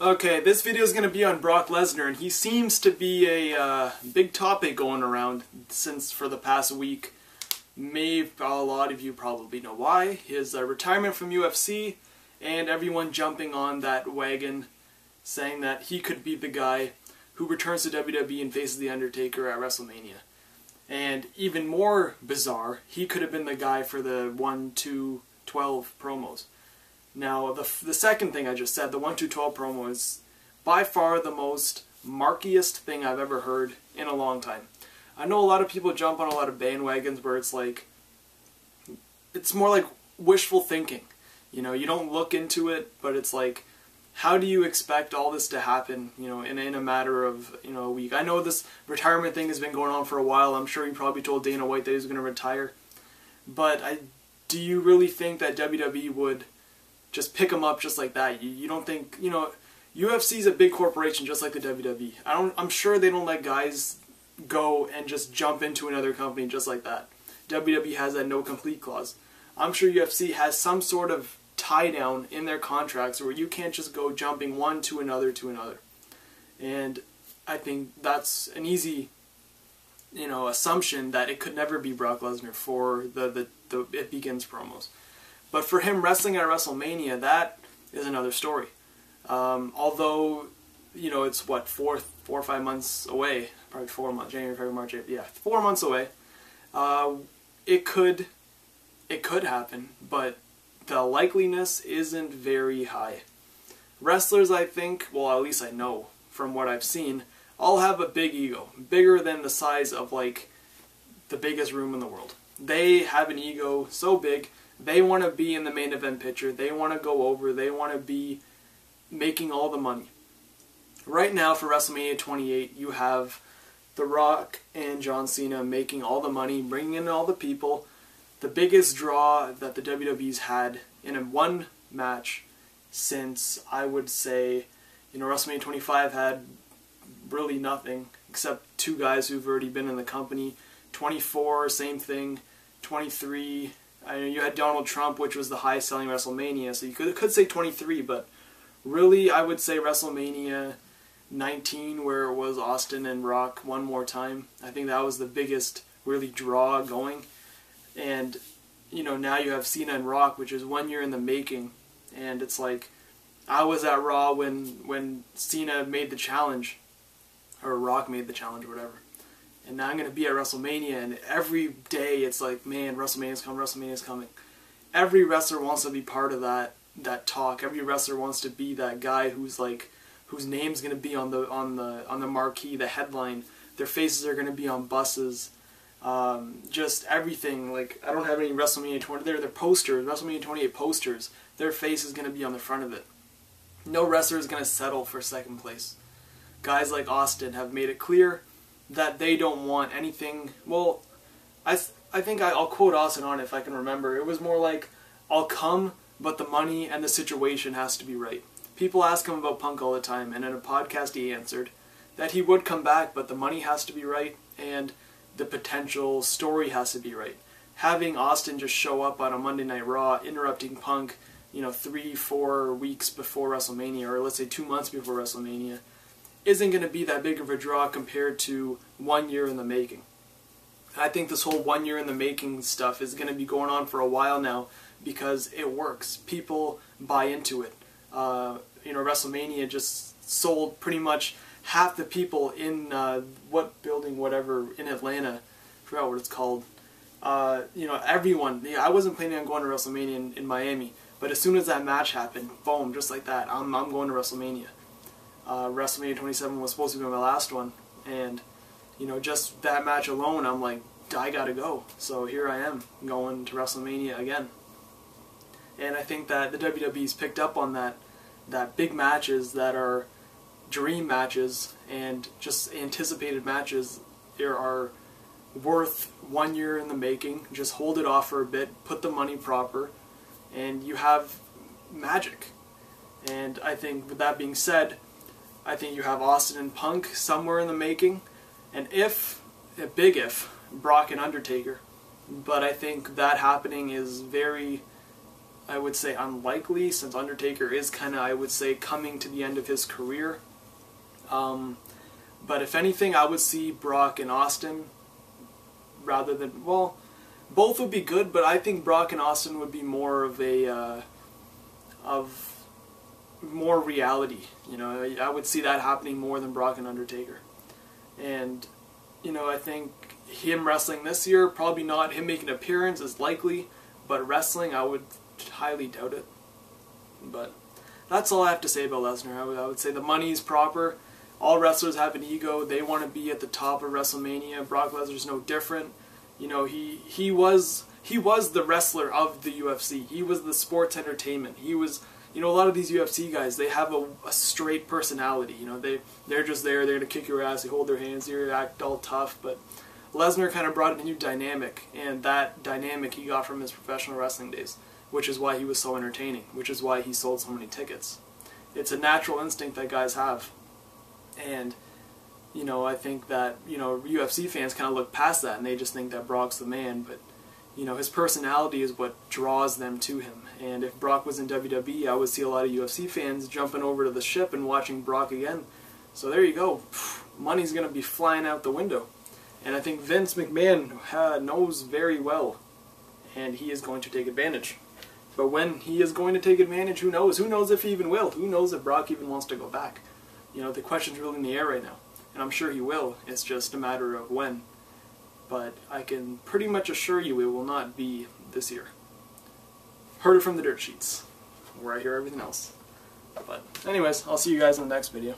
Okay, this video is going to be on Brock Lesnar, and he seems to be a big topic going around since for the past week. A lot of you probably know why. His retirement from UFC, and everyone jumping on that wagon, saying that he could be the guy who returns to WWE and faces The Undertaker at WrestleMania. And even more bizarre, he could have been the guy for the 1-2-12 promos. Now, the second thing I just said, the 1-2-12 promo, is by far the most markiest thing I've ever heard in a long time. I know a lot of people jump on a lot of bandwagons where it's like, it's more like wishful thinking. You know, you don't look into it, but it's like, how do you expect all this to happen, you know, in a matter of, you know, a week? I know this retirement thing has been going on for a while. I'm sure he probably told Dana White that he was going to retire. But do you really think that WWE would just pick him up just like that? You don't think, you know, UFC's a big corporation just like the WWE. I'm sure they don't let guys go and just jump into another company just like that. WWE has that no complete clause. I'm sure UFC has some sort of tie down in their contracts where you can't just go jumping one to another to another. And I think that's an easy, you know, assumption that it could never be Brock Lesnar for the It Begins promos. But for him wrestling at WrestleMania, that is another story. Although, you know, it's what, 4 or 5 months away, probably 4 months, January, February, March, April, yeah, 4 months away. It could happen, but the likeliness isn't very high. Wrestlers, I think, well, at least I know from what I've seen, all have a big ego, bigger than the size of like the biggest room in the world. They have an ego so big. They want to be in the main event picture. They want to go over. They want to be making all the money. Right now for WrestleMania 28, you have The Rock and John Cena making all the money, bringing in all the people. The biggest draw that the WWE's had in one match since, I would say, you know, WrestleMania 25 had really nothing except 2 guys who've already been in the company. 24, same thing. 23, I know you had Donald Trump, which was the highest selling WrestleMania, so you could say 23, but really I would say WrestleMania 19, where it was Austin and Rock one more time. I think that was the biggest really draw going. And, you know, now you have Cena and Rock, which is 1 year in the making, and it's like, I was at Raw when Cena made the challenge, or Rock made the challenge, or whatever. And now I'm going to be at WrestleMania, and every day it's like, man, WrestleMania's coming, WrestleMania's coming. Every wrestler wants to be part of that talk. Every wrestler wants to be that guy who's like, whose name's going to be on the marquee, the headline. Their faces are going to be on buses. Just everything. Like, I don't have any WrestleMania 20. They're posters, WrestleMania 28 posters. Their face is going to be on the front of it. No wrestler is going to settle for second place. Guys like Austin have made it clear that they don't want anything. Well, I think I'll quote Austin on it if I can remember. It was more like, I'll come, but the money and the situation has to be right. People ask him about Punk all the time, and in a podcast he answered that he would come back, but the money has to be right, and the potential story has to be right. Having Austin just show up on a Monday Night Raw, interrupting Punk, you know, 3-4 weeks before WrestleMania, or let's say 2 months before WrestleMania, isn't going to be that big of a draw compared to 1 year in the making. I think this whole 1 year in the making stuff is going to be going on for a while now because it works. People buy into it. You know, WrestleMania just sold pretty much half the people in what building, whatever, in Atlanta. I forgot what it's called. You know, everyone. Yeah, I wasn't planning on going to WrestleMania in Miami, but as soon as that match happened, boom, just like that, I'm going to WrestleMania. WrestleMania 27 was supposed to be my last one, and, you know, just that match alone, I'm like, I gotta go. So here I am, going to WrestleMania again. And I think that the WWE's picked up on that big matches that are dream matches and just anticipated matches are worth 1 year in the making. Just hold it off for a bit, put the money proper, and you have magic. And I think with that being said, I think you have Austin and Punk somewhere in the making, and a big if, Brock and Undertaker. But I think that happening is very I would say unlikely, since Undertaker is kind of, I would say, coming to the end of his career. But if anything, I would see Brock and Austin rather than, well, both would be good, but I think Brock and Austin would be more of a, more reality. You know, I would see that happening more than Brock and Undertaker. And, you know, I think him wrestling this year, probably not. Him making an appearance is likely, but wrestling, I would highly doubt it. But that's all I have to say about Lesnar. I would say the money's proper. All wrestlers have an ego. They want to be at the top of WrestleMania. Brock Lesnar's no different. You know, he was the wrestler of the UFC. He was the sports entertainment. He was, you know, a lot of these UFC guys, they have a straight personality. You know, they're just there. They're gonna kick your ass. They hold their hands. They act all tough. But Lesnar kind of brought a new dynamic, and that dynamic he got from his professional wrestling days, which is why he was so entertaining. Which is why he sold so many tickets. It's a natural instinct that guys have. And, you know, I think that, you know, UFC fans kind of look past that and they just think that Brock's the man, but, you know, his personality is what draws them to him. And if Brock was in WWE, I would see a lot of UFC fans jumping over to the ship and watching Brock again. So there you go. Money's going to be flying out the window. And I think Vince McMahon knows very well, and he is going to take advantage. But when he is going to take advantage, who knows? Who knows if he even will? Who knows if Brock even wants to go back? You know, the question's really in the air right now. And I'm sure he will. It's just a matter of when. But I can pretty much assure you it will not be this year. Heard it from the dirt sheets, where I hear everything else. But anyways, I'll see you guys in the next video.